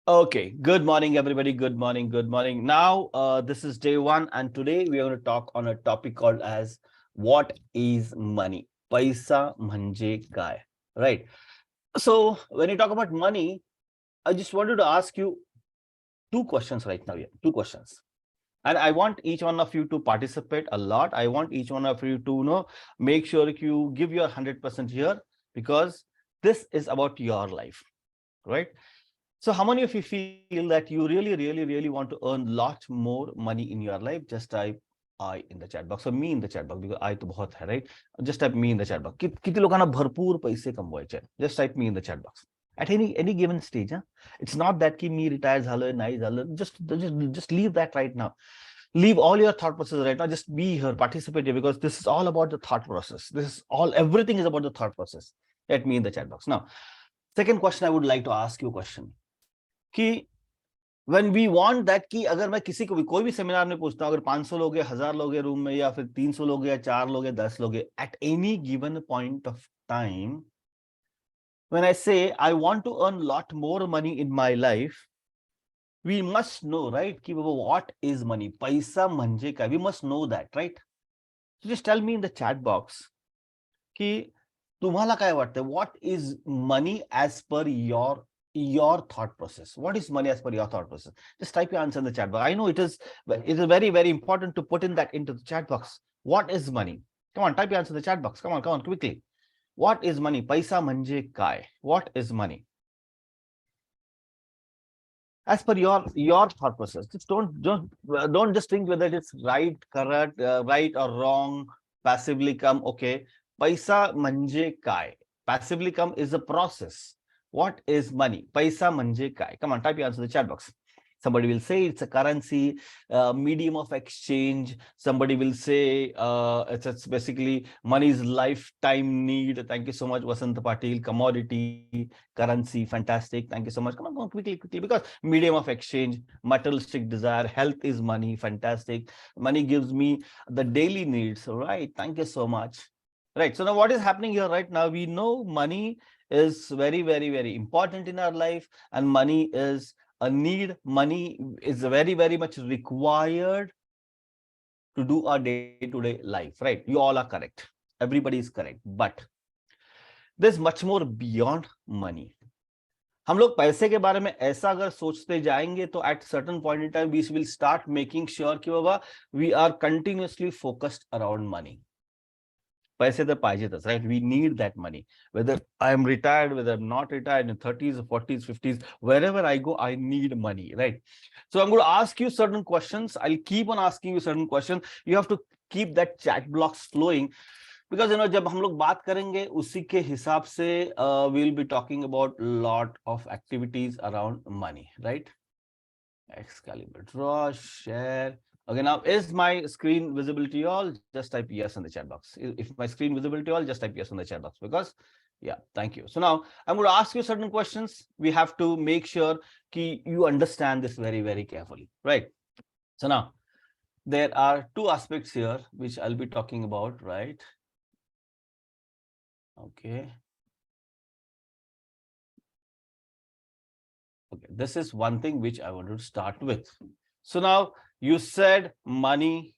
Okay, good morning, everybody. Good morning. Good morning. Now, this is day one, and today we are going to talk on a topic called as what is money? Paisa manje काय? Right. So, when you talk about money, I just wanted to ask you two questions right now. Yeah, two questions. And I want each one of you to participate a lot. I want each one of you to make sure you give your 100% here because this is about your life, right? So how many of you feel that you really want to earn lot more money in your life? Just type I in the chat box or me in the chat box because I तो बहुत है, right? Just type me in the chat box. किती लोकांना भरपूर पैसे कमवायचे? Just type me in the chat box. At any given stage, huh? It's not that की मी retire झालं नाही झालं. Just leave that right now. Leave all your thought process right now. Just be here, participate here because this is all about the thought process. Everything is about the thought process. Let me in the chat box. Now, second question I would like to ask you a question. कि when we want that कि अगर मैं किसी को भी कोई भी seminar में पूछता हूं अगर 500 लोग हैं 1000 लोग हैं रूम में या फिर 300 लोग हैं 4 लोग हैं 10 लोग हैं at any given point of time when I say I want to earn lot more money in my life we must know right कि what is money पैसा म्हणजे काय we must know that right so just tell me in the chat box कि तुम्हाला काय वाटतं what is money as per your thought process. What is money as per your thought process? Just type your answer in the chat box. I know it is very important to put in that into the chat box. What is money? Come on, type your answer in the chat box. Come on, quickly. What is money? Paisa manje काय? What is money? As per your thought process. Just don't just think whether it's right, correct, right or wrong. Passively come. Okay. Paisa manje काय? Passively come is a process. What is money? Paisa manje काय? Come on, type your answer in the chat box. Somebody will say it's a currency, medium of exchange. Somebody will say it's basically money's lifetime need. Thank you so much, Vasant Patil. Commodity, currency, fantastic. Thank you so much. Come on, quickly, because medium of exchange, materialistic desire, health is money, fantastic. Money gives me the daily needs. All right. Thank you so much. Right. So now what is happening here right now? We know money is very important in our life, and money is a need. Money is very much required to do our day-to-day life, right? You all are correct. Everybody is correct. But there's much more beyond money. हम लोग पैसे के बारे में ऐसा अगर सोचते जाएंगे तो at certain point in time we will start making sure कि बाबा we are continuously focused around money. पैसे तर पाहिजेतच, right? We need that money. Whether I am retired, whether I'm not retired, in 30s, 40s, 50s, wherever I go, I need money, right? So I'm going to ask you certain questions. I'll keep on asking you certain questions. You have to keep that chat blocks flowing. Because जब हम लोग बात करेंगे उसी के हिसाब से we'll be talking about lot of activities around money, right? Excalibur draw, share. Okay, now is my screen visible to you all? Just type yes in the chat box. If my screen visible to you all, just type yes in the chat box because yeah, thank you. So now I'm going to ask you certain questions. We have to make sure that you understand this very carefully, right? So now there are two aspects here which I'll be talking about, right? Okay. Okay, this is one thing which I want to start with. So now you said money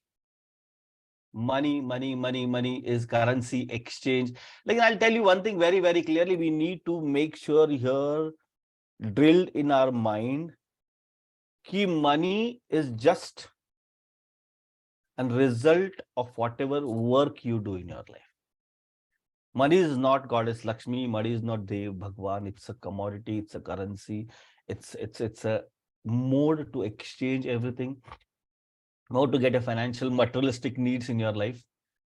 is currency exchange. Like I'll tell you one thing very clearly. We need to make sure here drilled in our mind कि money is just a result of whatever work you do in your life. Money is not Goddess Lakshmi. Money is not Dev Bhagwan. It's a commodity. It's a currency. It's a mode to exchange everything. How to get a financial materialistic needs in your life,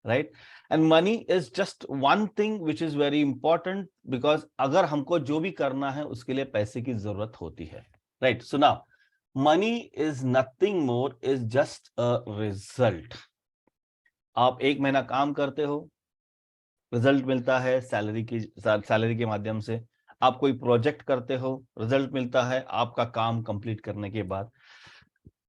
right? And money is just one thing which is very important because अगर हमको जो भी करना है उसके लिए पैसे की जरूरत होती है, right? So now money is nothing more, is just a result. आप एक महीना काम करते हो, रिजल्ट मिलता है सैलरी के माध्यम से. आप कोई प्रोजेक्ट करते हो, रिजल्ट मिलता है आपका काम कंप्लीट करने के बाद.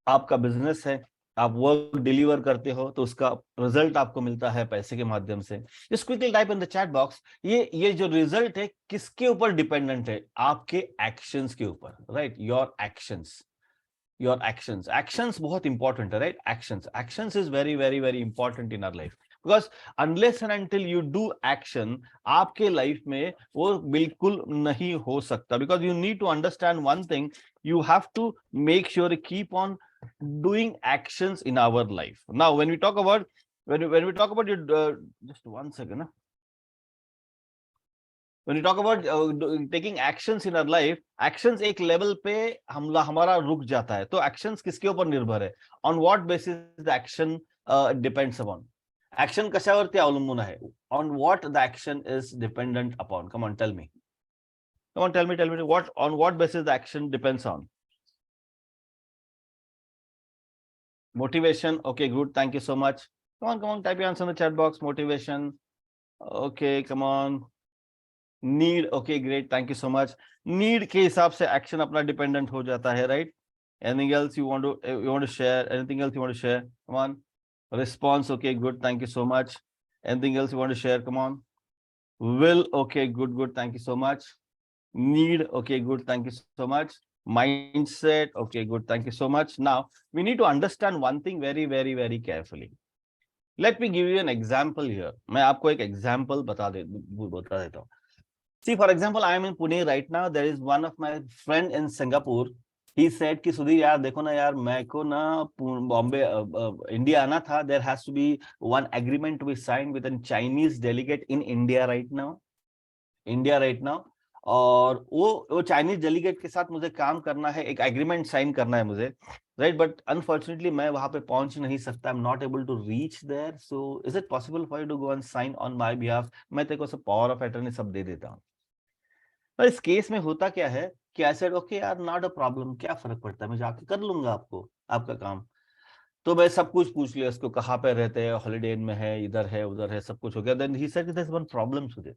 आपका बिजनेस है, आप वर्क डिलीवर करते हो तो उसका रिजल्ट आपको मिलता है पैसे के माध्यम से। Just quickly type in the chat box, ये जो रिजल्ट है किसके ऊपर डिपेंडेंट है? आपके एक्शंस के ऊपर, right? Your actions, your actions, actions बहुत इंपॉर्टेंट है, right? Actions, actions is very very very important in our life, because unless and until you do action, आपके लाइफ में वो बिल्कुल नहीं हो सकता। Because you need to understand one thing, you have to make sure to keep on doing actions in our life. Now when we talk about when we talk about your just one second na? When we talk about taking actions in our life, actions एक level पे हमारा रुक जाता है। तो actions किसके ऊपर निर्भर है? On what basis the action depends upon? Action कशावरती अवलंबून आहे? On what the action is dependent upon? Come on, tell me. Come on, tell me what, on what basis the action depends on? Motivation. Okay, good. Thank you so much. Come on, type your answer in the chat box. Motivation. Okay, come on. Need. Okay, great. Thank you so much. Need के हिसाब से action अपना dependent हो जाता है, right? Anything else you want to share? Anything else you want to share? Come on. Response. Okay, good. Thank you so much. Anything else you want to share? Come on. Will. Okay, good. Thank you so much. Need. Okay, good. Thank you so much. Mindset. Okay, good. Thank you so much. Now we need to understand one thing very very very carefully. Let me give you an example here. मैं आपको एक example बता देता हूँ. See, for example, I am in Pune right now. There is one of my friend in Singapore. He said कि सुधीर यार देखो ना यार, मैं को ना बॉम्बे इंडिया आना था. There has to be one agreement to be signed with a Chinese delegate in India right now. और वो चाइनीज डेलीगेट के साथ मुझे काम करना है, एक एग्रीमेंट साइन करना है मुझे, राइट? बट अनफॉर्चुनेटली मैं वहां पे पहुंच नहीं सकता. I am not able to reach there. So is it possible for you to go and sign on my behalf? मैं तेरे को सब पावर ऑफ अटर्नी सब दे देता हूँ. तो इस केस में होता क्या है कि आई सेड ओके यार, नॉट अ प्रॉब्लम, क्या फर्क पड़ता है, मैं जाके कर लूंगा आपको आपका काम. तो मैं सब कुछ पूछ लिया उसको, कहाँ पे रहते हैं, हॉलीडे इन में है, इधर है उधर है, सब कुछ हो गया. Then he said there is one problem Sudhir.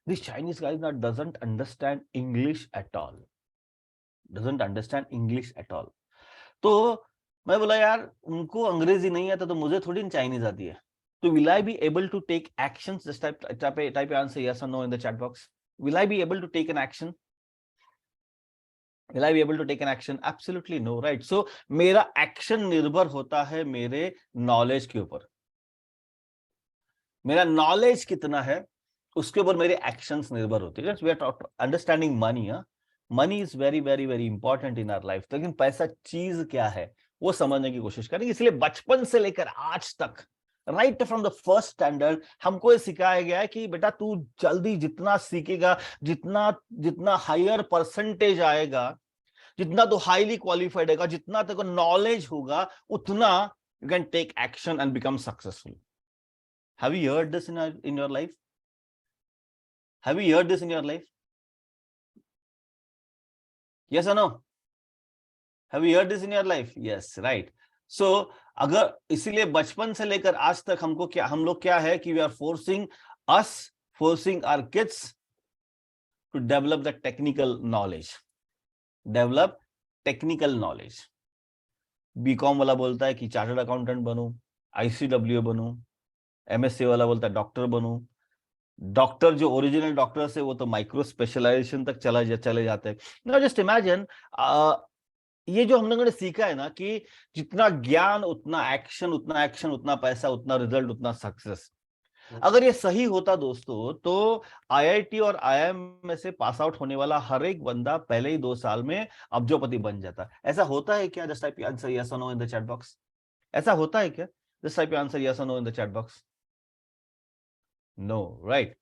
This Chinese guy that doesn't understand English at all. Doesn't understand English at all. तो मैं बोला यार, उनको अंग्रेजी नहीं आता तो मुझे थोड़ी चाइनीज आती है. तो will I be able to take actions? Just type your answer yes or no in the chat box. Will I be able to take an action? Will I be able to take an action? Absolutely no, right? So मेरा action निर्भर होता है मेरे knowledge के ऊपर. मेरा knowledge कितना है उसके ऊपर मेरे एक्शंस निर्भर होते हैं. We are understanding money. Money is very very very important in our life. लेकिन पैसा चीज क्या है वो समझने की कोशिश करेंगे. इसलिए बचपन से लेकर आज तक, right from the first standard, हमको ये सिखाया गया है कि बेटा तू जल्दी जितना सीखेगा, जितना जितना हायर परसेंटेज आएगा, जितना तो हाईली क्वालिफाइड होगा, जितना तेरे को नॉलेज होगा, उतना you can take action and become successful. Have you heard this in your life? Have you heard this in your life? Yes or no? Have you heard this in your life? Yes, right. So अगर इसीलिए बचपन से लेकर आज तक हमको क्या, हम लोग क्या है कि we are forcing our kids to develop the technical knowledge. Develop technical knowledge. BCom वाला बोलता है कि चार्टर्ड अकाउंटेंट बनूं, ICW बनूं, MSc वाला बोलता है डॉक्टर बनूं. डॉक्टर जो ओरिजिनल डॉक्टर है वो तो माइक्रो स्पेशलाइजेशन तक चले जाते हैं. नाउ जस्ट इमेजिन, ये जो हम लोगों ने सीखा है ना कि जितना ज्ञान उतना एक्शन, उतना एक्शन उतना पैसा, उतना रिजल्ट उतना सक्सेस. अगर ये सही होता दोस्तों तो IIT और IIM में से पास आउट होने वाला हर एक बंदा पहले ही 2 साल में अब्जोपति बन जाता. ऐसा होता है क्या? जस्ट टाइप आंसर यस और no in the chat box. ऐसा होता है क्या? जस्ट टाइप आंसर यस और no in the chat box. No, right?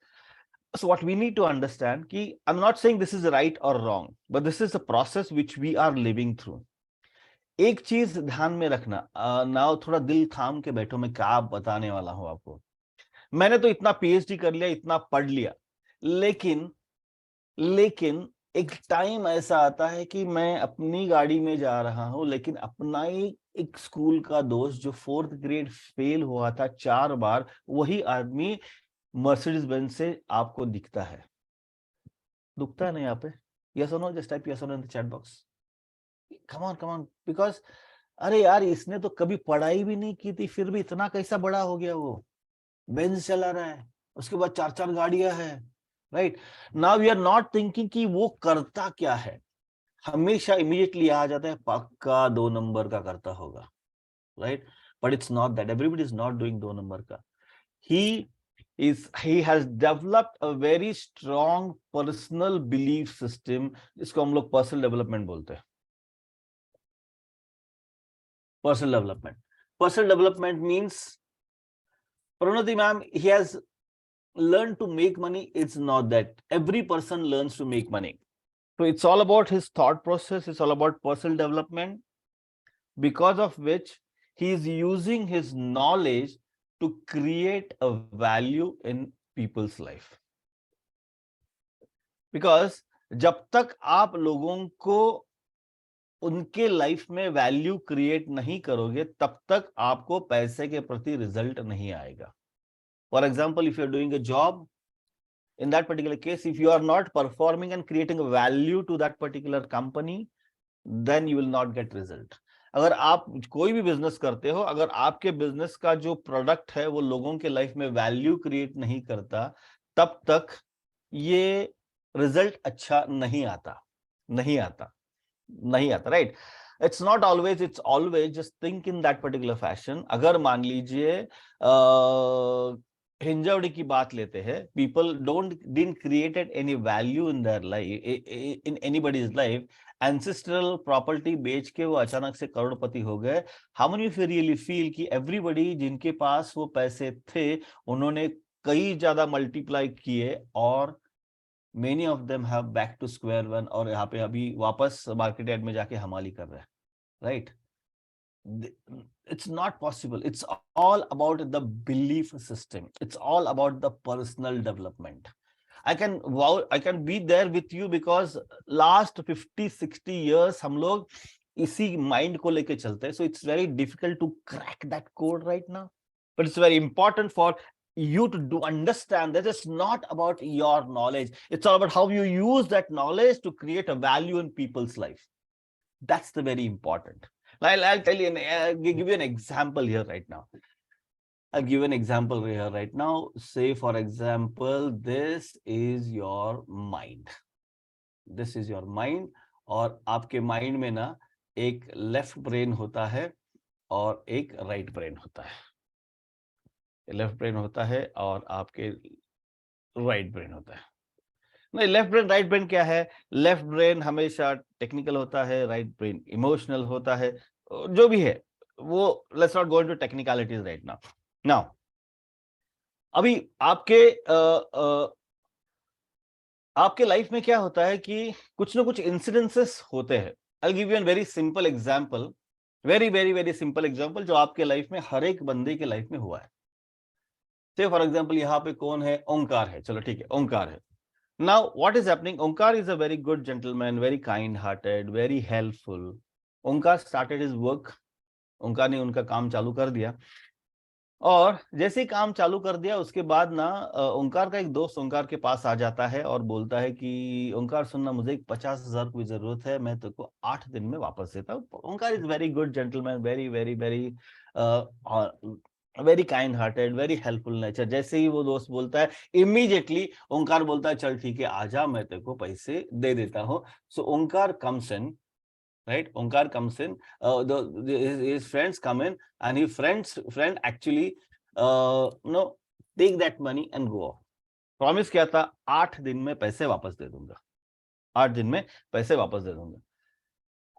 So what we need to understand कि I'm not saying this is right or wrong, but this is a process which we are living through. एक चीज ध्यान में रखना, ना थोड़ा दिल थाम के बैठो, मैं क्या बताने वाला हूं आपको. मैंने तो इतना PhD कर लिया, इतना पढ़ लिया, लेकिन एक टाइम ऐसा आता है कि मैं अपनी गाड़ी में जा रहा हूं, लेकिन अपना ही एक स्कूल का दोस्त जो 4th ग्रेड फेल हुआ था 4 बार, वही आदमी मर्सिडीज बेंज से आपको दिखता है. दुखता है ना यहाँ पे? यस और नो? जस्ट टाइप यस और no in the chat box. Come on because अरे यार इसने तो कभी पढ़ाई भी नहीं की थी, फिर भी इतना कैसा बड़ा हो गया वो, बेंज चला रहा है, उसके बाद 4 4 गाड़ियां हैं, right. Now we are not thinking कि वो करता क्या है, हमेशा इमीडिएटली आ जाता है पक्का 2 नंबर का करता होगा, right. But it's not that, everybody is not doing 2 number का। he he has developed a very strong personal belief system, जिसको हम लोग पर्सनल डेवलपमेंट बोलते हैं। Personal development means, Pranati ma'am, he has learned to make money. It's not that every person learns to make money. So it's all about his thought process, it's all about personal development, because of which he is using his knowledge to create a value in people's life. Because जब तक आप लोगों को उनके life में value create नहीं करोगे, तब तक आपको पैसे के प्रति रिजल्ट नहीं आएगा। For example, if you are doing a job, in that particular case, if you are not performing and creating a value to that particular company, then you will not get result. अगर आप कोई भी business करते हो, अगर आपके business का जो प्रोडक्ट है वो लोगों के लाइफ में वैल्यू क्रिएट नहीं करता, तब तक ये रिजल्ट अच्छा नहीं आता, नहीं आता, नहीं आता, right. It's not always, it's always just think in that particular fashion. अगर मान लीजिए हिंजवड़ी की बात लेते हैं, people didn't created any value in their life, in anybody's life, ancestral property बेच के वो अचानक से करोड़पति हो गए। How many of you really feel कि एवरीबॉडी जिनके पास वो पैसे थे, उन्होंने कई ज्यादा मल्टीप्लाई किए, और many of them have back to square one, और यहाँ पे अभी वापस मार्केट यार्ड में जाके हमाली कर रहे हैं, right. It's not possible. It's all about the belief system. It's all about the personal development. I can be there with you because last 50-60 years हम लोग इसी माइंड को लेके चलते हैं. So it's very difficult to crack that code right now. But it's very important for you to do understand that it's not about your knowledge. It's all about how you use that knowledge to create a value in people's life. That's the very important. I'll tell you, I'll give you an example here right now. I'll give an example here right now. Say, for example, this is your mind. This is your mind. और आपके mind में ना एक left brain होता है और एक right brain होता है। लेफ्ट ब्रेन होता है और आपके राइट ब्रेन होता है। नहीं, लेफ्ट ब्रेन राइट ब्रेन क्या है? लेफ्ट ब्रेन हमेशा टेक्निकल होता है, राइट ब्रेन इमोशनल होता है, जो भी है वो, let's not go into technicalities right now. Now अभी आपके लाइफ में क्या होता है कि कुछ ना कुछ इंसिडेंसेस होते हैं। I give you an very simple example, very very very simple example, जो आपके लाइफ में, हर एक बंदे के लाइफ में हुआ है। से फॉर एग्जांपल यहाँ पे कौन है? ओंकार है, चलो ठीक है, ओंकार है। Now, what is happening? Onkar is a very good gentleman, very kind-hearted, very helpful. Onkar started his work. ओंकार ने उनका काम चालू कर दिया, और जैसे ही काम चालू कर दिया उसके बाद ना ओंकार का एक दोस्त ओंकार के पास आ जाता है और बोलता है कि ओंकार सुनना, मुझे एक 50,000 की जरूरत है, मैं तेरे को 8 दिन में वापस देता हूँ। Onkar is very good gentleman, very very very very kind hearted, very helpful nature. जैसे ही वो दोस्त बोलता है, इमीडिएटली ओंकार बोलता है, चल ठीक है, आजा, मैं तेरे को पैसे दे देता हूँ। So Onkar comes in, right? Onkar comes in, his friends come in, and his friend actually take that money and go off. Promise किया था, 8 दिन में पैसे वापस दे दूंगा, 8 दिन में पैसे वापस दे दूंगा।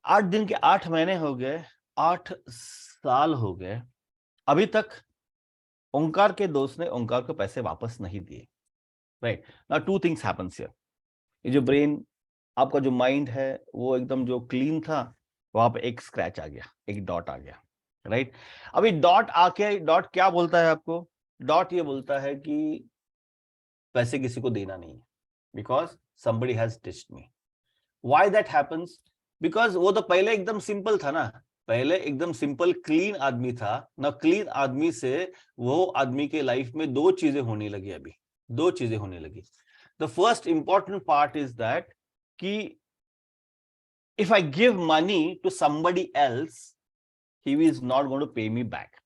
8 दिन के 8 महीने हो गए, 8 साल हो गए, अभी तक ओंकार के दोस्त ने ओंकार को पैसे वापस नहीं दिए, right. Now 2 things happens here. ये जो ब्रेन, आपका जो माइंड है, वो एकदम जो क्लीन था, वहां पे एक स्क्रैच आ गया, एक डॉट आ गया, राइट। अभी डॉट आके, डॉट क्या बोलता है आपको? डॉट ये बोलता है कि पैसे किसी को देना नहीं है, because somebody has touched me. Why that happens? Because वो तो पहले एकदम सिंपल था ना, पहले एकदम सिंपल क्लीन आदमी था ना। क्लीन आदमी से वो आदमी के लाइफ में 2 चीजें होने लगी, अभी 2 चीजें होने लगी। The first important part is that कि if I give money to somebody else, he is not going to pay me back.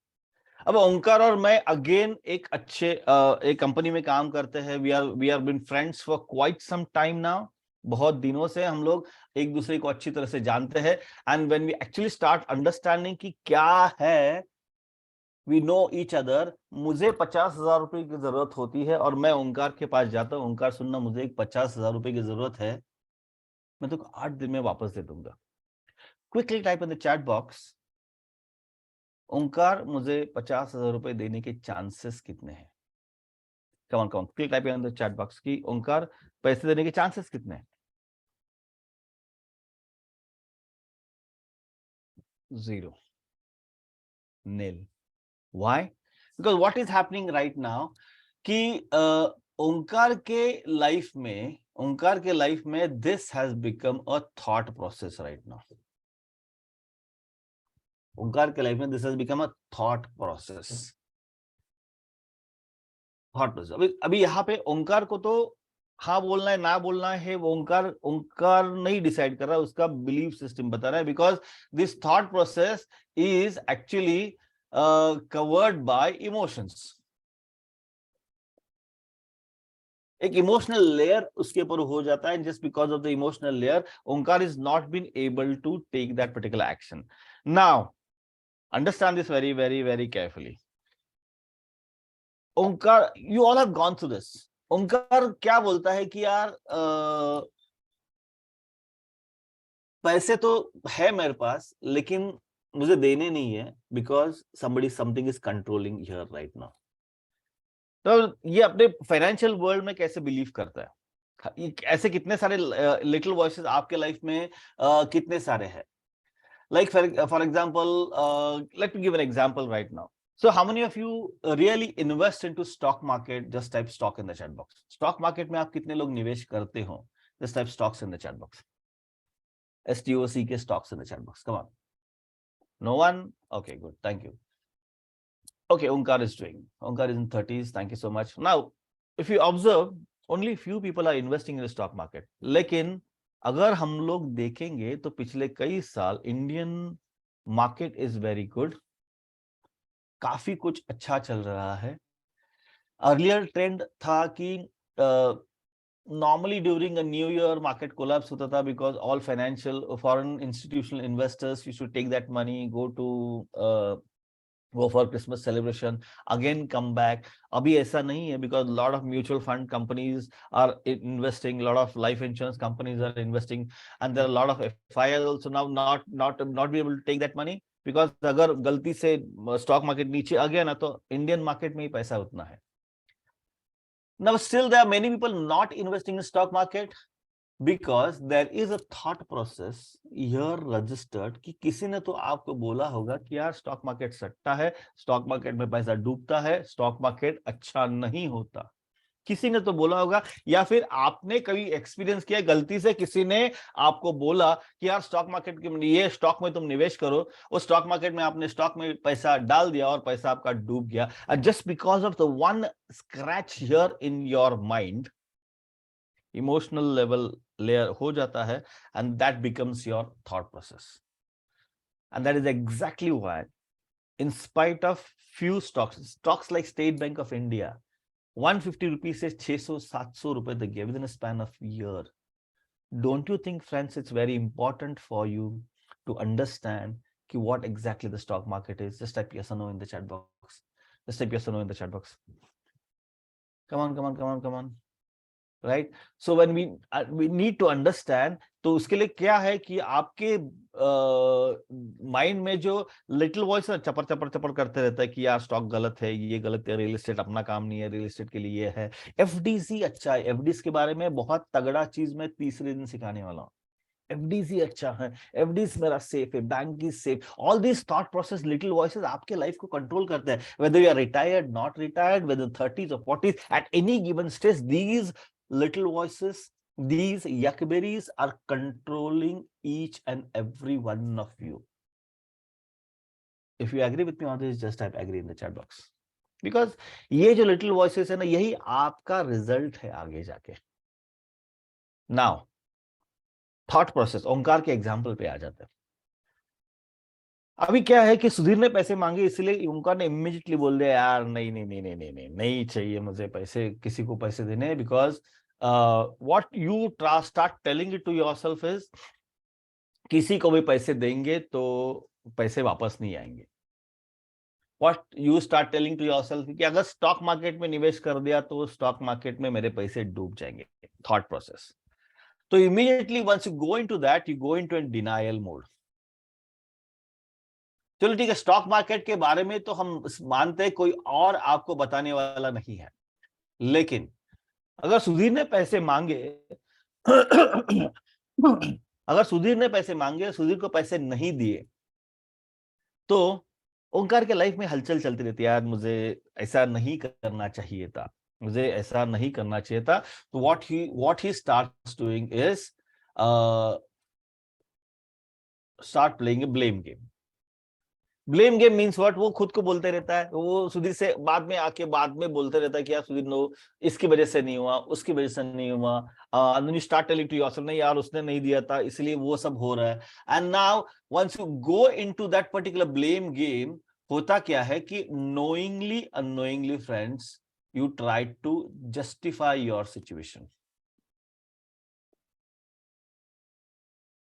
अब ओंकार और मैं अगेन एक कंपनी में काम करते हैं. We are been friends for quite some time now. बहुत दिनों से हम लोग एक दूसरे को अच्छी तरह से जानते हैं. And when we actually start understanding कि क्या है, वी नो ईच अदर. मुझे 50,000 रुपए की जरूरत होती है और मैं ओंकार के पास जाता हूं. ओंकार, सुनना, मुझे एक 50,000 रुपए की जरूरत है, मैं तुमको 8 दिन में वापस दे दूंगा. Quickly type in the chat box, Onkar, मुझे 50,000 रुपए देने के चांसेस कितने हैं? Come on, quick type in the chat box की ओंकार, पैसे देने के चांसेस कितने हैं? 0, nil. Why? Because what is happening right now कि ओंकार के लाइफ में this has become a thought process right now. ओंकार के लाइफ में this has become a thought process. अभी यहाँ पे ओंकार को तो हाँ बोलना है ना बोलना है, वो ओंकार नहीं डिसाइड कर रहा है, उसका बिलीफ सिस्टम बता रहा है. Because this thought process is actually covered by emotions. एक इमोशनल लेयर उसके ऊपर हो जाता है. Just because of the emotional layer, Onkar is not been able to take that particular action. Now understand this very very very carefully. Onkar, you all have gone through this. Onkar क्या बोलता है कि यार पैसे तो है मेरे पास, लेकिन मुझे देने नहीं है, because something is controlling here right now. तो ये अपने फाइनेंशियल वर्ल्ड में कैसे बिलीव करता है? ऐसे कितने सारे लिटिल वॉइसेस आपके लाइफ में कितने सारे हैं? Like for example, let me give an example right now. So how many of you really invest into stock market? Just type stock in the chat box. Stock market में आप कितने लोग निवेश करते हो? Just type stocks in the chat box. STOCK stocks in the chat box. Come on. No one? Okay, good. Thank you. Okay, Onkar is doing. Onkar is in 30s. Thank you so much. Now, if you observe, only few people are investing in the stock market. लेकिन अगर हम लोग देखेंगे तो पिछले कई साल Indian market is very good. काफी कुछ अच्छा चल रहा है. अर्लियर ट्रेंड था कि normally during a new year market collapse होता था, because all financial foreign institutional investors used to take that money, go for Christmas celebration, again come back. अभी ऐसा नहीं है, because lot of mutual fund companies are investing, lot of life insurance companies are investing, and there are a lot of FIs also now not be able to take that money, because अगर गलती से stock market नीचे आ गया ना, तो Indian market में ही पैसा उतना है. Now still there are many people not investing in stock market, because there is a thought process here registered कि किसी ने तो आपको बोला होगा कि यार स्टॉक मार्केट सट्टा है, स्टॉक मार्केट में पैसा डूबता है, स्टॉक मार्केट अच्छा नहीं होता. किसी ने तो बोला होगा, या फिर आपने कभी एक्सपीरियंस किया, गलती से किसी ने आपको बोला कि यार स्टॉक मार्केट के ये स्टॉक में तुम निवेश करो. उस स्टॉक मार्केट में आपने स्टॉक में पैसा डाल दिया और पैसा आपका डूब गया. Just because of the one scratch here in your mind, emotional level layer हो जाता है, and that becomes your thought process. And that is exactly why, in spite of few stocks like State Bank of India, 150 rupees से 600-700 रुपए तक गया within a span of year. Don't you think, friends, it's very important for you to understand what exactly the stock market is? Just type yes or no in the chat box. Just type yes or no in the chat box. Come on. Right. So when we need to understand, तो उसके लिए क्या है कि आपके mind में जो little voice चपर करते रहता है कि यार स्टॉक गलत है, ये गलत है, रियल एस्टेट अपना काम नहीं है, रियल एस्टेट के लिए ये है. एफडीसी अच्छा है. एफडीसी के बारे में बहुत तगड़ा चीज मैं तीसरे दिन सिखाने वाला हूँ. एफडीसी अच्छा है, एफडीसी मेरा सेफ है, bank is safe. All this thought process, little voices आपके लाइफ को कंट्रोल करते हैं. Whether you are retired, not retired, whether 30s or 40s, at any given stage, these little voices, these yuckberries are controlling each and every one of you. If you agree with me on this, just type agree in the chat box. Because ये जो little voices है ना, यही आपका result है आगे जाके. Now, thought process, ओंकार के एग्जाम्पल पे आ जाते हैं. अभी क्या है कि सुधीर ने पैसे मांगे, इसलिए ओमकार ने इमीडिएटली बोल दिया यार नहीं नहीं नहीं नहीं नहीं नहीं नहीं चाहिए मुझे पैसे, किसी को पैसे देने, because what you start telling it to yourself is, किसी को भी पैसे देंगे तो पैसे वापस नहीं आएंगे। What you start telling to yourself कि अगर स्टॉक मार्केट में निवेश कर दिया तो स्टॉक मार्केट में मेरे पैसे डूब जाएंगे, थॉट प्रोसेस। तो immediately once you go into that, you go into an denial mode. चलो ठीक है, स्टॉक मार्केट के बारे में तो हम मानते हैं कोई और आपको बताने वाला नहीं है, लेकिन अगर सुधीर ने पैसे मांगे अगर सुधीर ने पैसे मांगे, सुधीर को पैसे नहीं दिए, तो ओंकार के लाइफ में हलचल चलती रहती है, यार मुझे ऐसा नहीं करना चाहिए था, मुझे ऐसा नहीं करना चाहिए था। तो what he starts doing is start playing a blame game. Blame game means what, वो खुद को बोलते रहता है, वो सुधीर से बाद में आके बाद में बोलते रहता है कि यार सुधीर नो, इसकी वजह से नहीं हुआ, उसकी वजह से नहीं हुआ, and you start telling to yourself नहीं यार उसने नहीं दिया था इसलिए वो सब हो रहा है। And now once you go into that particular blame game, होता क्या है कि knowingly unknowingly friends, you try to justify your situation,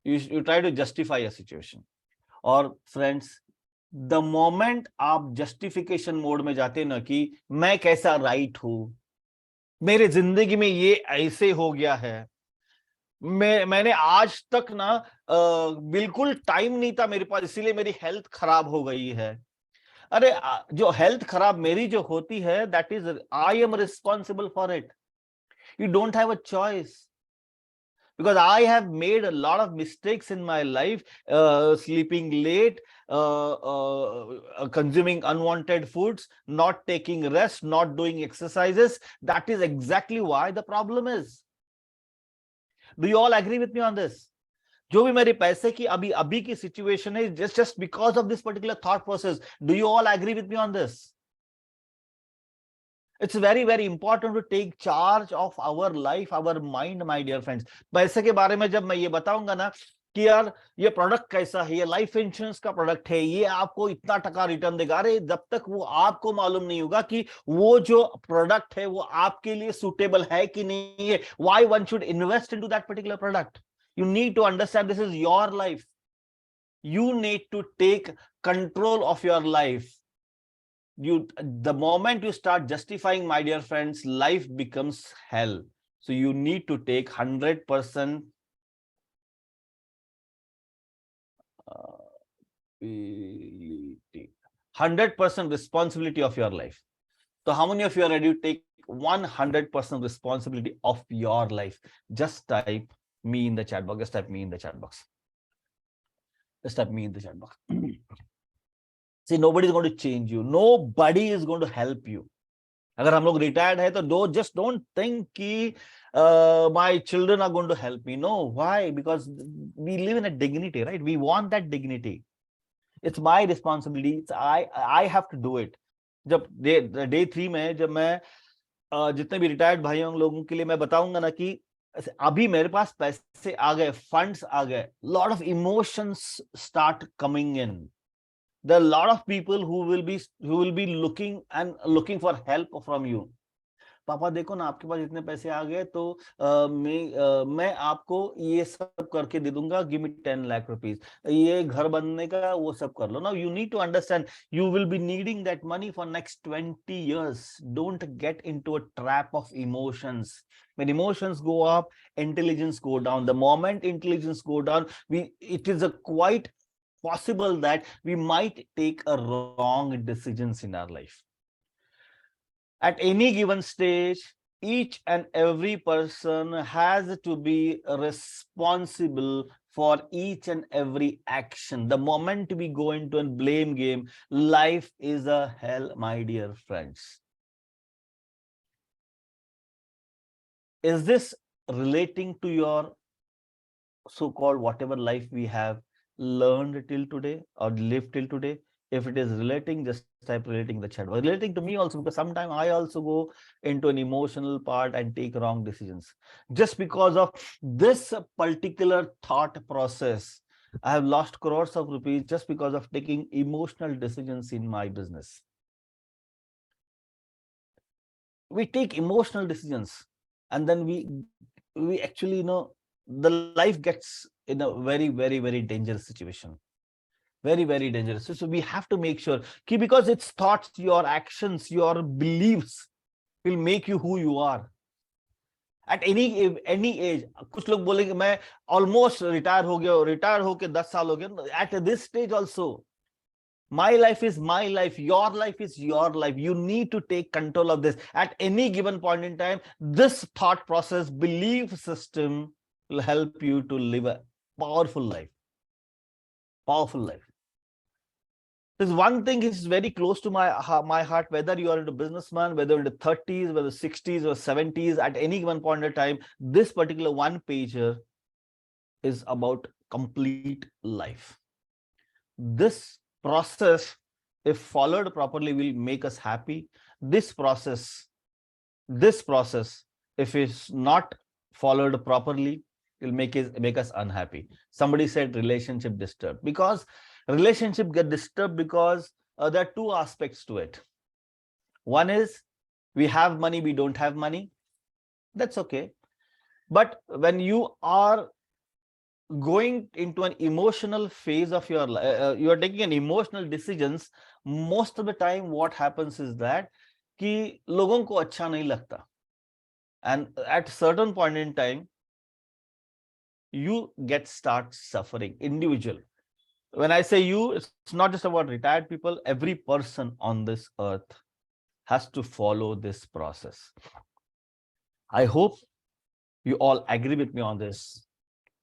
you try to justify a situation। और फ्रेंड्स, द मोमेंट आप जस्टिफिकेशन मोड में जाते ना कि मैं कैसा राइट हूं, मेरे जिंदगी में ये ऐसे हो गया है, मैंने आज तक ना बिल्कुल टाइम नहीं था मेरे पास इसीलिए मेरी हेल्थ खराब हो गई है। अरे जो हेल्थ खराब मेरी जो होती है, that is I am responsible for it, you don't have a choice, because I have made a lot of mistakes in my life, sleeping late, consuming unwanted foods, not taking rest, not doing exercises. That is exactly why the problem is. Do you all agree with me on this? जो भी मेरे पैसे की अभी अभी की situation है, just because of this particular thought process. Do you all agree with me on this? It's very very important to take charge of our life, our mind, my dear friends। पैसे के बारे में जब मैं ये बताऊंगा ना कि यार ये प्रोडक्ट कैसा है, ये लाइफ इंश्योरेंस का प्रोडक्ट है, ये आपको इतना टका रिटर्न देगा, अरे जब तक वो आपको मालूम नहीं होगा कि वो जो प्रोडक्ट है वो आपके लिए सुटेबल है कि नहीं है, why one should invest into that particular product, you need to understand this is your life, you need to take control of your life। The moment you start justifying, my dear friends, life becomes hell। So you need to take 100% 100% responsibility of your life। So how many of you are ready to take 100% responsibility of your life? Just type me in the chat box. Just type me in the chat box. Just type me in the chat box। See, nobody is going to change you, nobody is going to help you। अगर हम लोग retired है तो just don't think कि my children are going to help me। No, why? Because we live in a dignity, right? We want that dignity। It's my responsibility। I have to do it। जब day 3 में जब मैं जितने भी retired भाइयों लोगों के लिए मैं बताऊंगा ना कि अभी मेरे पास पैसे आ गए, फंड्स आ गए, lot of emotions start coming in. There are a lot of people who will be looking for help from you। पापा देखो ना आपके पास इतने पैसे आ गए तो मैं आपको ये सब करके दे दूंगा, गिव मी 10 लाख रुपीस, ये घर बनने का वो सब कर लो ना। You need to understand you will be needing that money for next 20 years। Don't get into a trap of emotions. When emotions go up, intelligence go down। The moment intelligence go down, it is a quite possible that we might take a wrong decisions in our life। At any given stage, each and every person has to be responsible for each and every action। The moment we go into a blame game, life is a hell, my dear friends। Is this relating to your so-called whatever life we have learned till today or lived till today? If it is relating, just type relating the chat. Relating to me also, because sometimes I also go into an emotional part and take wrong decisions just because of this particular thought process। I have lost crores of rupees just because of taking emotional decisions in my business. We take emotional decisions, and then we actually, the life gets in a very dangerous situation. Very dangerous. So we have to make sure because it's thoughts, your actions, your beliefs will make you who you are. At any age, कुछ लोग बोलेंगे मैं almost retire होके 10 साल हो गया. At this stage also, my life is my life, your life is your life. You need to take control of this. At any given point in time, this thought process, belief system will help you to live a powerful life. Powerful life. There's one thing is very close to my heart, whether you are into businessman, whether in the 30s, whether 60s or 70s, at any given point in time, this particular one pager is about complete life. This process, if followed properly, will make us happy. This process, if it's not followed properly, will make us unhappy. Somebody said relationship disturbed, because relationship get disturbed because there are two aspects to it. One is we have money, we don't have money. That's okay. But when you are going into an emotional phase of your life, you are taking an emotional decisions, most of the time what happens is that कि लोगों को अच्छा नहीं लगता, and at certain point in time you start suffering. Individual, when I say you, it's not just about retired people. Every person on this earth has to follow this process. I hope you all agree with me on this.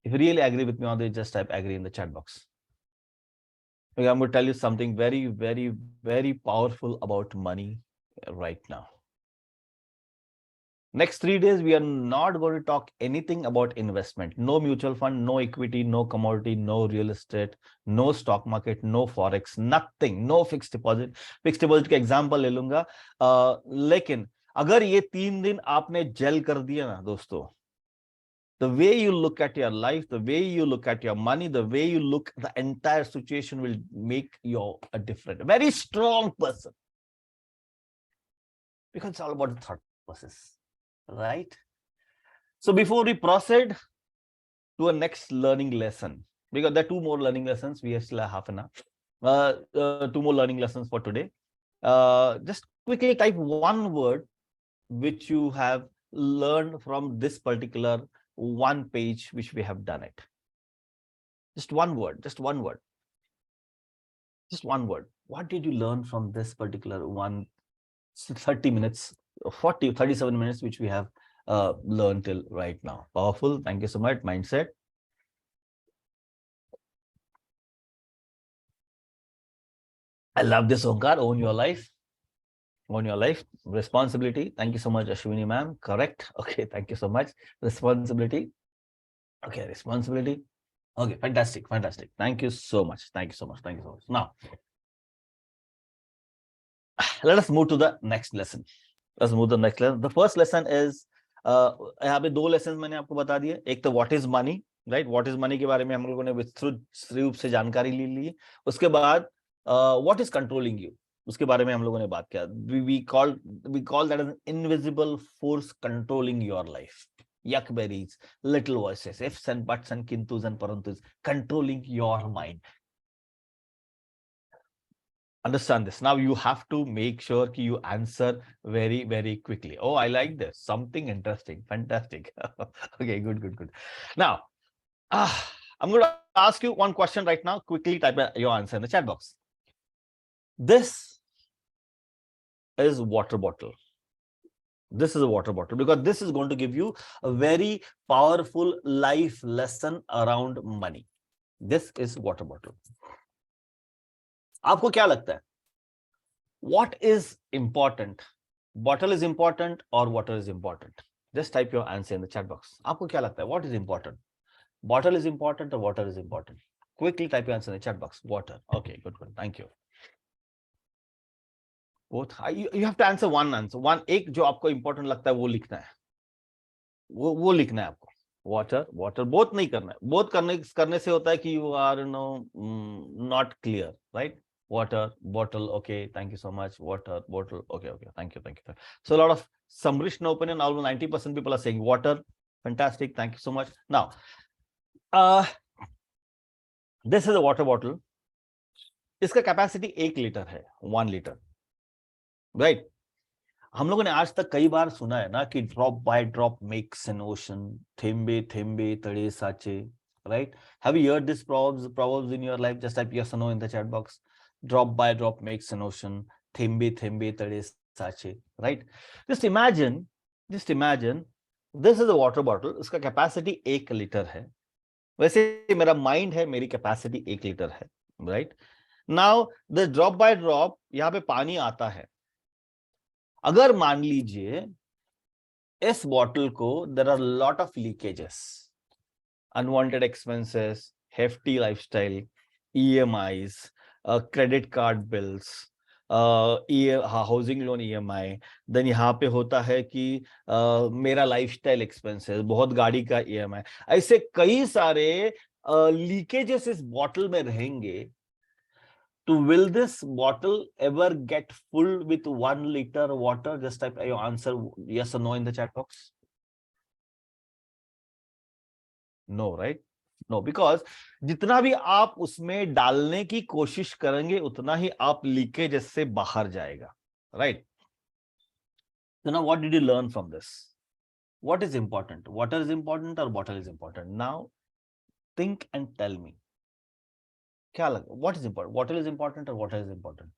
If you really agree with me on this, just type agree in the chat box. Okay, I'm going to tell you something very powerful about money right now. Next 3 days, we are not going to talk anything about investment. No mutual fund, no equity, no commodity, no real estate, no stock market, no forex, nothing, no fixed deposit. Fixed deposit का example ले लूंगा. लेकिन अगर ये 3 दिन आपने jail कर दिया ना दोस्तों, the way you look at your life, the way you look at your money, the way you look, the entire situation will make you a different, very strong person. Because it's all about the thought process, right? So before we proceed to a next learning lesson, because there are 2 more learning lessons, we still have half an hour. 2 more learning lessons for today. Just quickly type one word which you have learned from this particular one page which we have done it. Just one word, just one word. Just one word. What did you learn from this particular 30 minutes, 37 minutes, which we have learned till right now? Powerful. Thank you so much. Mindset. I love this, Onkar. Own your life. Own your life. Responsibility. Thank you so much, Ashwini ma'am. Correct. Okay. Thank you so much. Responsibility. Okay. Responsibility. Okay. Fantastic. Fantastic. Thank you so much. Thank you so much. Thank you so much. Now, let us move to the next lesson. Let's move to the next lesson. The first lesson is यहाँ पे 2 lesson मैंने आपको बता दिए. एक तो what is money, right? What is money के बारे में हम लोगों ने विस्तृत रूप से जानकारी ले ली. उसके बाद व्हाट इज कंट्रोलिंग यू, उसके बारे में हम लोगों ने बात किया. we call that an invisible force controlling your life. Yuckberries, little voices, ifs and buts and kintus and parantus, controlling your mind. Understand this. Now you have to make sure you answer very quickly. Oh, I like this. Something interesting. Fantastic. Okay, good. Now, I'm going to ask you one question right now. Quickly type your answer in the chat box. This is water bottle. This is a water bottle, because this is going to give you a very powerful life lesson around money. This is water bottle. आपको क्या लगता है? What is important? Bottle is important or water is important? Just type your answer in the chat box. आपको क्या लगता है? What is important? Bottle is important or water is important? Quickly type your answer in the chat box. Water. Okay, good. Thank you. Both. You have to answer one answer. One. एक जो आपको important लगता है वो लिखना है. वो लिखना है आपको. वाटर वाटर बोथ नहीं करना है, बोथ करने से होता है कि you are not clear, right? Water bottle, okay, thank you so much, water bottle, okay okay, thank you. So a lot of some rich opinion, almost 90% people are saying water. Fantastic, thank you so much. Now this is a water bottle. इसका capacity 1 litre है, 1 litre, right? हम लोगों ने आज तक कई बार सुना है ना कि drop by drop makes an ocean, थेम्बे थेम्बे तड़े साचे, right? Have you heard this proverbs in your life? Just type yes or no in the chat box. Drop by drop makes an ocean, thembe thembe tade sache, right? just imagine this is a water bottle. इसका capacity 1 litre है. वैसे मेरा mind है, मेरी capacity 1 litre है, right? Now the drop by drop, यहां पे पानी आता है. अगर मान लीजिए इस बॉटल को there are lot of leakages, unwanted expenses, hefty lifestyle, EMIs, credit card bills, housing loan EMI, then यहाँ पे होता है कि मेरा लाइफस्टाइल एक्सपेंसेस, बहुत गाड़ी का ईएमआई, ऐसे कई सारे लीकेजेस इस बॉटल में रहेंगे. To will this bottle ever get full with 1 liter water? Just type your answer yes or no in the chat box. No, right? No, because जितना भी आप उसमें डालने की कोशिश करेंगे उतना ही आप लीकेज से बाहर जाएगा, right? So now what did you learn from this? What is important? Water is important or bottle is important? Now think and tell me. क्या लगा? What is important? Water is important or water is important?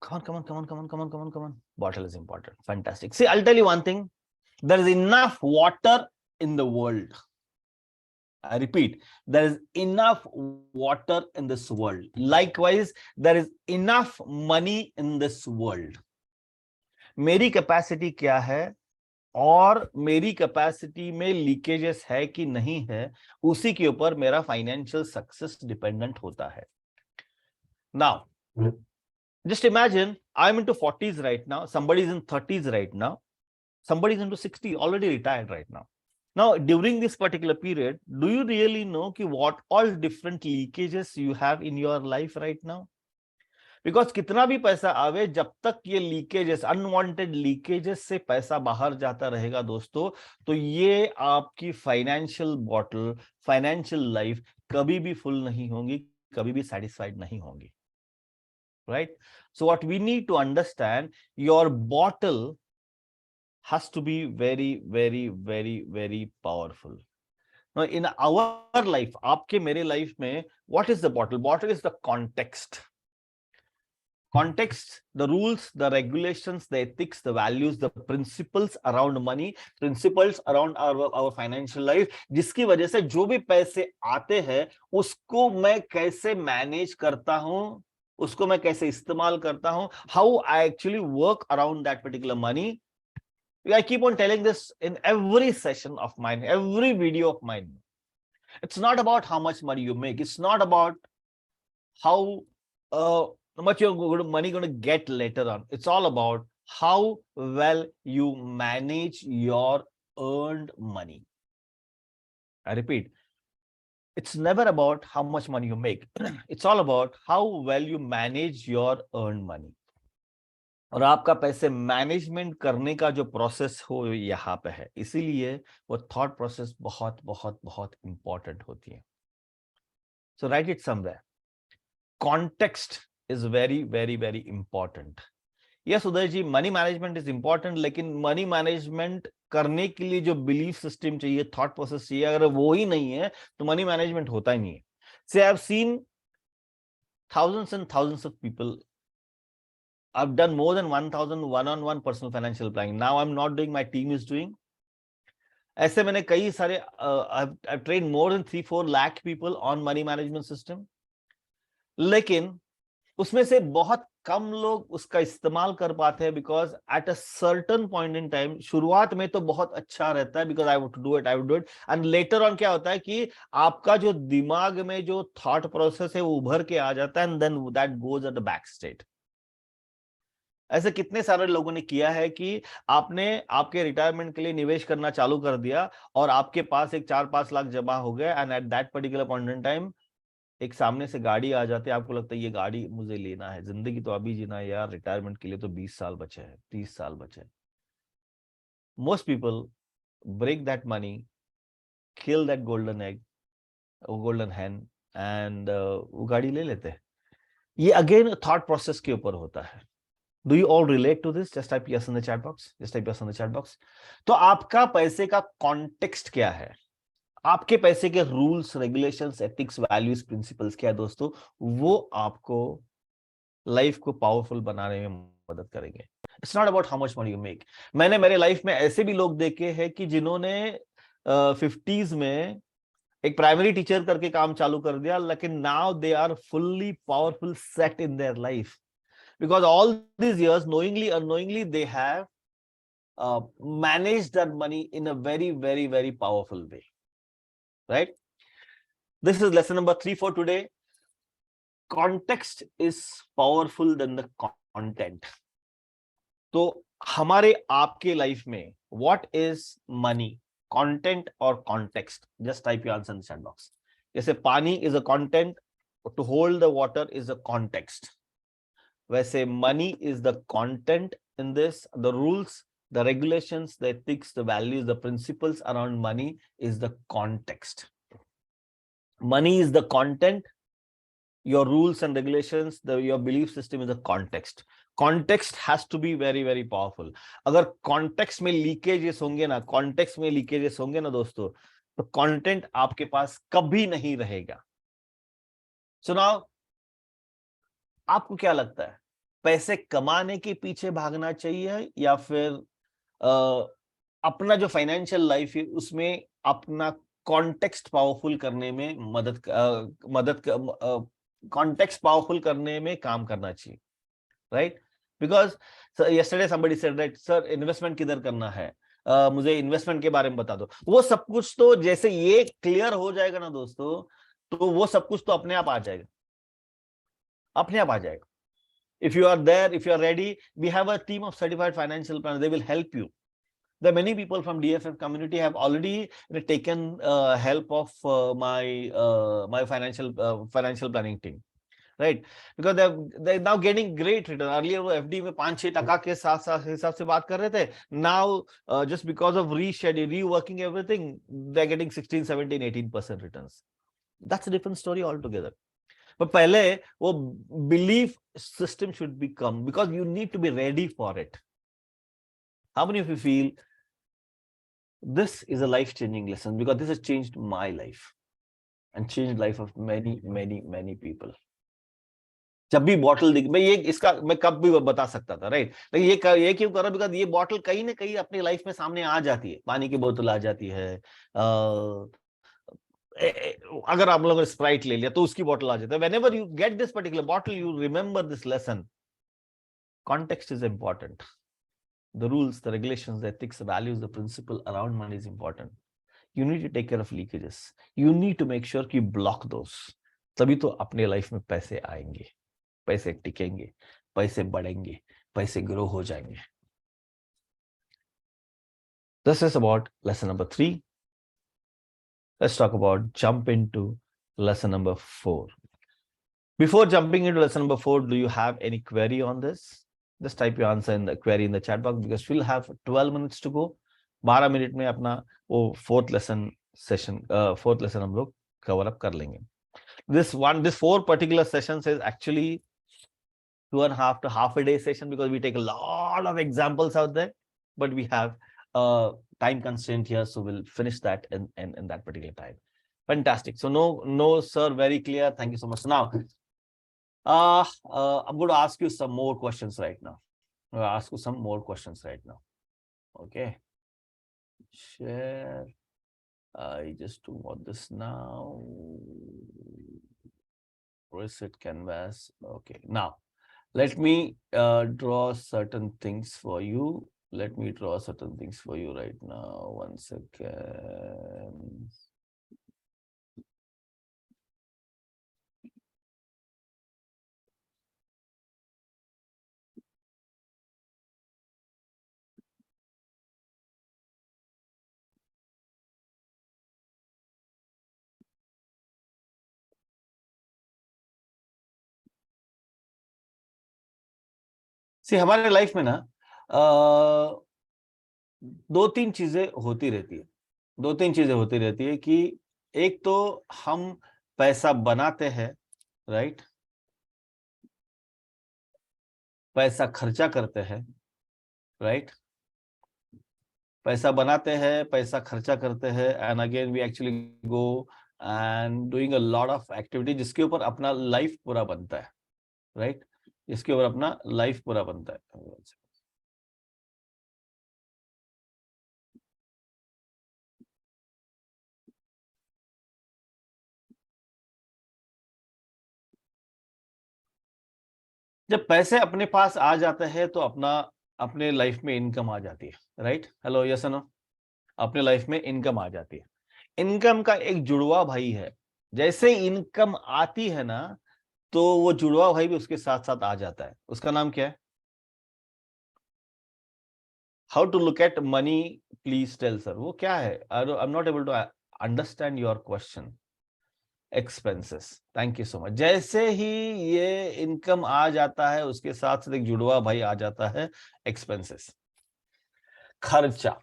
Come on. Bottle is important. Fantastic. See, I'll tell you one thing. There is enough water in the world. I repeat, there is enough water in this world. Likewise, there is enough money in this world. मेरी capacity क्या है और मेरी capacity में leakages है कि नहीं है, उसी के ऊपर मेरा फाइनेंशियल सक्सेस डिपेंडेंट होता है. Now, just imagine I'm into 40s right now, somebody is in 30s right now, somebody is into 60, already retired right now. Now, during this particular period, do you really know what all different leakages you have in your life right now? Because कितना भी पैसा आवे, जब तक ये leakages, unwanted leakages से पैसा बाहर जाता रहेगा दोस्तों, तो ये आपकी फाइनेंशियल बॉटल, फाइनेंशियल लाइफ कभी भी फुल नहीं होंगी, कभी भी सेटिस्फाइड नहीं होंगी. Right? So what we need to understand, your bottle has to be very, very, very, very powerful. Now, in our life, आपके मेरे life में, what is the bottle? Bottle is the context. Context, the rules, the regulations, the ethics, the values, the principles around money, principles around our financial life, जिसकी वजह से जो भी पैसे आते हैं, उसको मैं कैसे मैनेज करता हूं, उसको मैं कैसे इस्तेमाल करता हूं, how I actually work around that particular money. I keep on telling this in every session of mine, every video of mine. It's not about how much money you make. It's not about how much money going to get later on. It's all about how well you manage your earned money. I repeat, it's never about how much money you make. It's all about how well you manage your earned money. और आपका पैसे management करने का जो process हो यहाँ पे है, इसीलिए वो थॉट प्रोसेस बहुत बहुत बहुत इंपॉर्टेंट होती है. So write it somewhere. Context is very very very important. Yes Uday ji, money management is important, लेकिन मनी मैनेजमेंट करने के लिए जो बिलीफ सिस्टम चाहिए, थॉट प्रोसेस चाहिए, अगर वो ही नहीं है तो मनी मैनेजमेंट होता ही नहीं है. से I have seen thousands and thousands of people. I've done more than 1000 one-on-one personal financial planning. Now I'm not doing, my team is doing. ऐसे मैंने कई सारे I've trained more than 3-4 lakh people on money management system. लेकिन उसमें से बहुत कम लोग उसका इस्तेमाल कर पाते हैं, because at a certain point in time, शुरुआत में तो बहुत अच्छा रहता है, because I would do it, and later on क्या होता है कि आपका जो दिमाग में जो थॉट प्रोसेस है वो उभर के आ जाता है, and then that goes at the back state. ऐसे कितने सारे लोगों ने किया है कि आपने आपके रिटायरमेंट के लिए निवेश करना चालू कर दिया और आपके पास एक 4-5 लाख जमा हो गए, and at that particular point in time एक सामने से गाड़ी आ जाती है, आपको लगता है ये गाड़ी मुझे लेना है, जिंदगी तो अभी जीना है यार, रिटायरमेंट के लिए तो 20 साल बचे हैं, 30 साल बचे हैं. Most people break that money, kill that golden egg, golden हैन, एंड वो गाड़ी ले लेते हैं. ये अगेन थॉट प्रोसेस के ऊपर होता है. Do you all relate to this? Just type yes in the chat box, just type yes in the chat box. तो आपका पैसे का कॉन्टेक्स्ट क्या है? आपके पैसे के rules, regulations, ethics, values, principles क्या है दोस्तों? वो आपको लाइफ को पावरफुल बनाने में मदद करेंगे. It's not about how much money you make. मैंने मेरे लाइफ में ऐसे भी लोग देखे हैं कि जिन्होंने 50s में एक प्राइमरी टीचर करके काम चालू कर दिया, लेकिन now they are fully powerful set in their life, because all these years knowingly unknowingly they have managed that money in a very very very powerful way, right? This is lesson number 3 for today. Context is powerful than the content. तो हमारे आपके life में what is money, content और context? Just type your answer in the chat box. जैसे पानी is a content, to hold the water is a context, वैसे money is the content in this. The rules, the regulations, the ethics, the values, the principles around money is the context. Money is the content, your rules and regulations, your belief system is a context. Context has to be very very powerful. अगर context में leakages होंगे ना, context में leakages होंगे ना दोस्तों, तो content आपके पास कभी नहीं रहेगा. सो नाउ आपको क्या लगता है, पैसे कमाने के पीछे भागना चाहिए या फिर अपना जो फाइनेंशियल लाइफ है उसमें अपना कॉन्टेक्स्ट पावरफुल करने में मदद कॉन्टेक्स्ट पावरफुल करने में काम करना चाहिए, right? Because yesterday somebody said, right, sir investment किधर करना है, मुझे इन्वेस्टमेंट के बारे में बता दो. वो सब कुछ तो जैसे ये क्लियर हो जाएगा ना दोस्तों, तो वो सब कुछ तो अपने आप आ जाएगा, अपने आप आ जाएगा. If you are there, if you are ready, we have a team of certified financial planners. They will help you. There are many people from DFF community have already taken help of my financial planning team, right? Because they're now getting great return. Earlier वो FD में 5-6% के साथ साथ हिसाब से बात कर रहे थे. Now just because of rescheduling, reworking everything, they're getting 16, 17, 18% returns. That's a different story altogether. पर पहले वो belief system should become, because you need to be ready for it. How many of you feel this is a life-changing lesson? Because this has changed my life and changed life of many, many, many people. जब भी bottle दिख, मैं ये इसका मैं कब भी बता सकता था, राइट? लेकिन ये क्यों कर रहा हूं? बिकॉज ये बॉटल कहीं ना कहीं अपनी लाइफ में सामने आ जाती है. पानी की बोतल आ जाती है, अगर आप लोगों ने स्प्राइट ले लिया तो उसकी बोतल आ जाती है. Whenever you get this particular bottle, you remember this lesson. Context is important. The rules, the regulations, the ethics, the values, the principle around money is important. You need to take care of leakages. You need to make sure कि block those. तभी तो अपने life में पैसे आएंगे, पैसे टिकेंगे, पैसे बढ़ेंगे, पैसे ग्रो हो जाएंगे. This is about lesson number 3. Let's talk about jump into lesson number 4. Before jumping into lesson number 4, do you have any query on this? Just type your answer in the query in the chat box, because we'll have 12 minutes to go. 12 minute में अपना वो fourth lesson हम लोग cover up कर लेंगे. This 4 particular sessions is actually 2.5 to half a day session, because we take a lot of examples out there, but we have a time constraint here, so we'll finish that in that particular time. Fantastic. So no sir, very clear. Thank you so much. Now I'm going to ask you some more questions right now. Okay. Share. I just want this now. Reset canvas. Okay. Now, let me draw certain things for you. Let me draw certain things for you right now. 1 second. सी हमारे life में ना अ, दो तीन चीजें होती रहती है। दो तीन चीजें होती रहती है कि एक तो हम पैसा बनाते हैं, राइट, पैसा खर्चा करते हैं, राइट, पैसा बनाते हैं, पैसा खर्चा करते हैं, and again we actually go and doing a lot of activity जिसके ऊपर अपना लाइफ पूरा बनता है, राइट, जिसके ऊपर अपना लाइफ पूरा बनता है। जब पैसे अपने पास आ जाते हैं तो अपना अपने लाइफ में इनकम आ जाती है, राइट, हेलो यस नो, अपने लाइफ में इनकम आ जाती है। इनकम का एक जुड़वा भाई है, जैसे इनकम आती है ना तो वो जुड़वा भाई भी उसके साथ साथ आ जाता है। उसका नाम क्या है? How to look at money, please tell sir, वो क्या है? I am not able to understand your question. Expenses, thank you so much. जैसे ही ये इनकम आ जाता है उसके साथ साथ एक जुड़वा भाई आ जाता है, एक्सपेंसेस, खर्चा।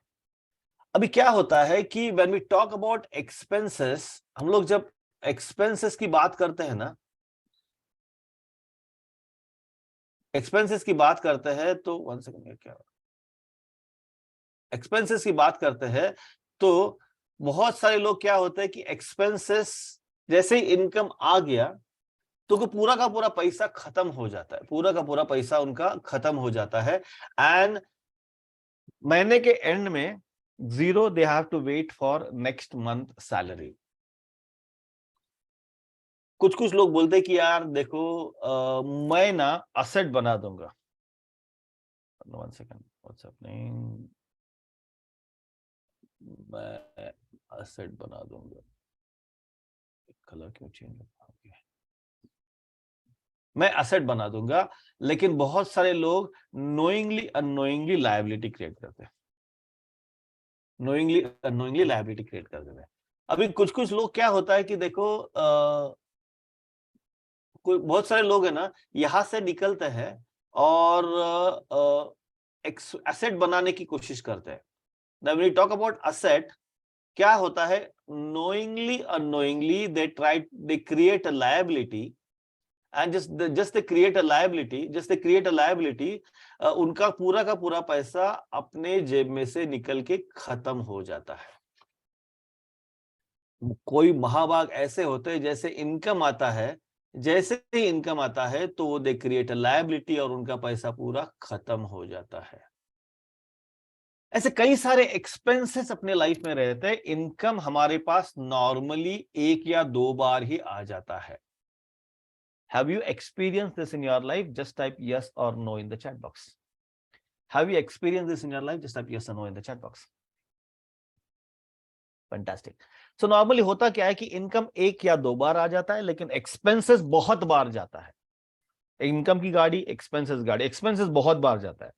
अभी क्या होता है कि when we talk about expenses, हम लोग जब एक्सपेंसेस की बात करते हैं ना, एक्सपेंसेस की बात करते हैं तो वन सेकंड, क्या एक्सपेंसेस की बात करते हैं तो बहुत सारे लोग क्या होता है कि एक्सपेंसेस जैसे ही इनकम आ गया तो वो पूरा का पूरा पैसा खत्म हो जाता है, पूरा का पूरा पैसा उनका खत्म हो जाता है, एंड महीने के एंड में zero, they have to wait for next month salary. कुछ कुछ लोग बोलते हैं कि यार देखो मैं ना असेट बना दूंगा। वन सेकंड, व्हाट्स हैपनिंग, मैं असेट बना दूंगा, कलर क्यों चेंज होता है? मैं असेट बना दूंगा, लेकिन बहुत सारे लोग नोइंगली अननोइंगली लायबिलिटी क्रिएट करते हैं, नोइंगली अननोइंगली लायबिलिटी क्रिएट कर देते हैं। अभी कुछ कुछ लोग क्या होता है कि देखो कोई बहुत सारे लोग है ना यहां से निकलते हैं और एसेट बनाने की कोशिश करते हैं। When we talk about asset, क्या होता है, knowingly unknowingly they create a liability, and just they create a liability, उनका पूरा का पूरा पैसा अपने जेब में से निकल के खत्म हो जाता है। कोई महाभाग ऐसे होते हैं जैसे इनकम आता है, जैसे ही इनकम आता है तो वो दे क्रिएट अ लायबिलिटी और उनका पैसा पूरा खत्म हो जाता है। ऐसे कई सारे एक्सपेंसेस अपने लाइफ में रहते हैं। इनकम हमारे पास नॉर्मली एक या दो बार ही आ जाता है। Have you experience this in your life? Just type yes और no in the chat box. Have you experience this in your life? Just type yes और no in the chat box. Fantastic. So normally होता क्या है कि income एक या दो बार आ जाता है, लेकिन एक्सपेंसेस बहुत बार जाता है। इनकम की गाड़ी, एक्सपेंसेस गाड़ी, एक्सपेंसेस बहुत बार जाता है।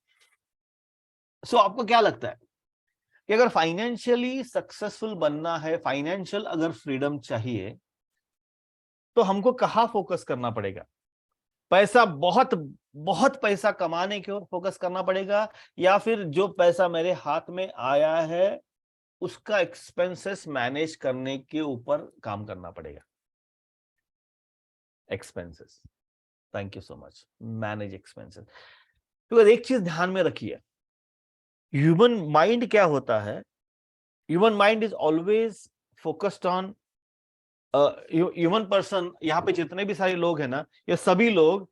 सो आपको क्या लगता है कि अगर फाइनेंशियली सक्सेसफुल बनना है, फाइनेंशियल अगर फ्रीडम चाहिए, तो हमको कहां फोकस करना पड़ेगा? पैसा बहुत बहुत पैसा कमाने की ओर फोकस करना पड़ेगा, या फिर जो पैसा मेरे हाथ में आया है उसका एक्सपेंसेस मैनेज करने के ऊपर काम करना पड़ेगा? Expenses, thank you so much. Manage expenses. तो एक चीज ध्यान में रखिए, ह्यूमन माइंड क्या होता है, human mind is always focused on, human person, यहाँ पे जितने भी सारे लोग हैं ना, ये सभी लोग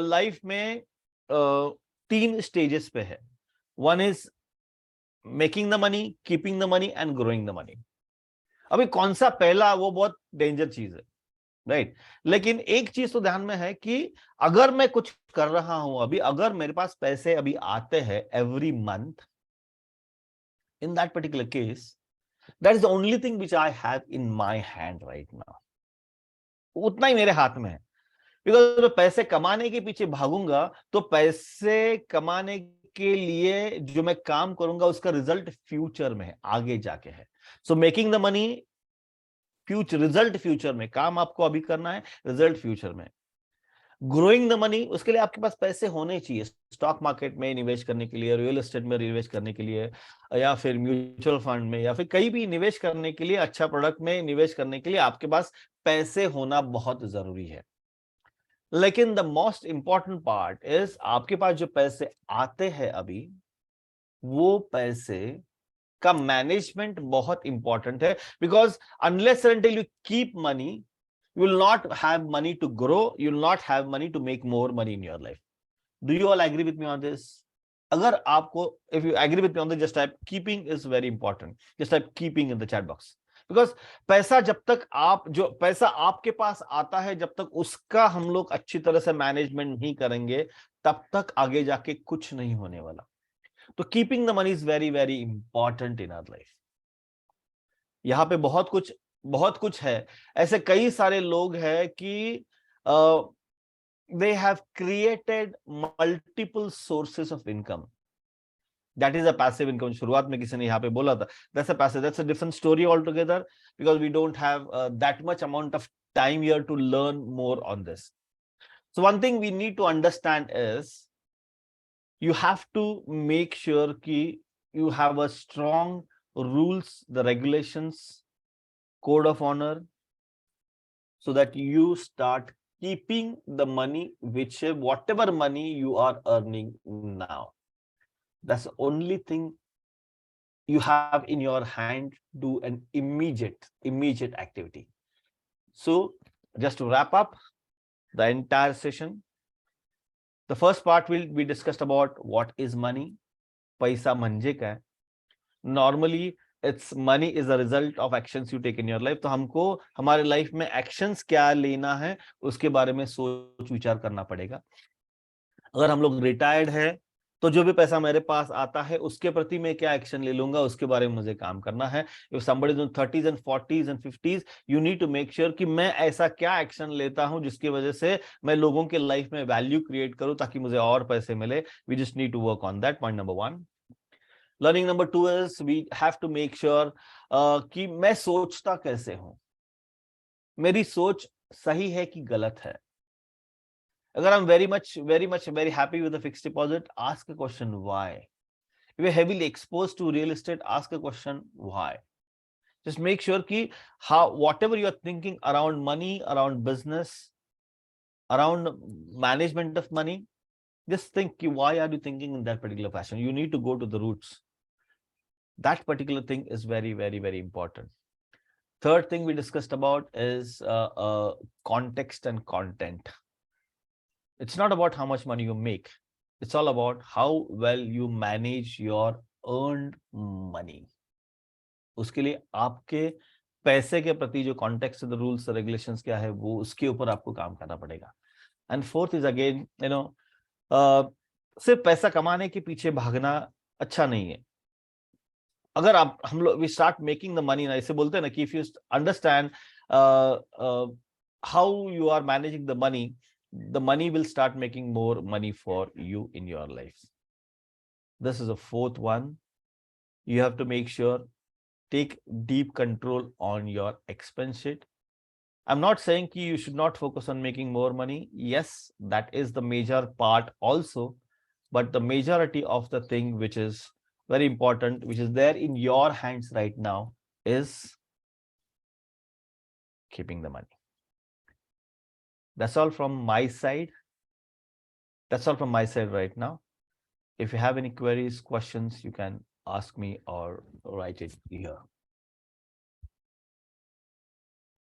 लाइफ में तीन स्टेजेस पे है। One is making the money, keeping the money and growing the money. अभी कौन सा पहला, वो बहुत डेंजर चीज है, राइट। लेकिन एक चीज तो ध्यान में है कि अगर मैं कुछ कर रहा हूं अभी, अगर मेरे पास पैसे अभी आते हैं every month, in that particular case, that is the only thing which I have in my hand right now. उतना ही मेरे हाथ में है। बिकॉज मैं पैसे कमाने के पीछे भागूंगा तो पैसे कमाने के लिए जो मैं काम करूंगा उसका रिजल्ट फ्यूचर में है, आगे जाके है। So making the money, future result future में, काम आपको अभी करना है, रिजल्ट फ्यूचर में। ग्रोइंग द मनी, उसके लिए आपके पास पैसे होने चाहिए, स्टॉक मार्केट में निवेश करने के लिए, रियल एस्टेट में निवेश करने के लिए, या फिर म्यूचुअल फंड में, या फिर कहीं भी निवेश करने के लिए, अच्छा प्रोडक्ट में निवेश करने के लिए आपके पास पैसे होना बहुत जरूरी है। लेकिन the most important part is आपके पास जो पैसे आते हैं अभी, वो पैसे का मैनेजमेंट बहुत इंपॉर्टेंट है। Because unless until you keep money, you will not have money to grow, you will not have money to make more money in your life. Do you all agree with me on this? अगर आपको, if you agree with me on this, just type keeping is very important, just type keeping in the chat box. Because पैसा जब तक आप, जो पैसा आपके पास आता है, जब तक उसका हम लोग अच्छी तरह से मैनेजमेंट नहीं करेंगे, तब तक आगे जाके कुछ नहीं होने वाला। तो keeping the money is very very important in our life. यहाँ पे बहुत कुछ है। ऐसे कई सारे लोग हैं कि they have created multiple sources of income, that is a passive income. शुरुआत में किसी ने यहाँ पे बोला था, that's a passive, that's a different story all together, because we don't have that much amount of time here to learn more on this. So one thing we need to understand is you have to make sure कि you have a strong rules, the regulations, code of honor, so that you start keeping the money, whatever money you are earning now. That's the only thing you have in your hand. Do an immediate activity. So just to wrap up the entire session, the first part will be discussed about what is money. पैसा म्हणजे क्या है? Normally it's money is a result of actions you take in your life. तो हमको हमारे life में actions क्या लेना है, उसके बारे में सोच विचार करना पड़ेगा। अगर हम लोग रिटायर्ड है, तो जो भी पैसा मेरे पास आता है, उसके प्रति मैं क्या एक्शन ले लूंगा, उसके बारे में मुझे काम करना है। If somebody is in 30s and 40s and 50s, you need to make sure कि मैं ऐसा क्या एक्शन लेता हूं जिसकी वजह से मैं लोगों के लाइफ में वैल्यू क्रिएट करूं, ताकि मुझे और पैसे मिले। We just need to work on that, point number 1। Learning number 2 is we have to make sure कि मैं सोचता कैसे हूं, मेरी सोच सही है कि गलत है। अगर I'm very happy with the fixed deposit, ask a question why. If you're heavily exposed to real estate, ask a question why. Just make sure कि how whatever you're thinking around money, around business, around management of money, just think why are you thinking in that particular fashion. You need to go to the roots. That particular thing is very important. Third thing we discussed about is context and content. It's not about how much money you make. It's all about how well you manage your earned money. उसके लिए आपके पैसे के प्रति जो context, the rules, regulations क्या है, वो उसके ऊपर आपको काम करना पड़ेगा। एंड फोर्थ इज अगेन, सिर्फ पैसा कमाने के पीछे भागना अच्छा नहीं है। अगर आप, हम लोग, we start making the money ना, इसे बोलते हैं ना कि if you understand how you are managing the money, the money will start making more money for you in your life. This is a fourth one. You have to make sure, take deep control on your expense sheet. I'm not saying ki you should not focus on making more money. Yes, that is the major part also, but the majority of the thing which is very important, which is there in your hands right now, is keeping the money. That's all from my side. That's all from my side right now. If you have any queries, questions, you can ask me or write it here.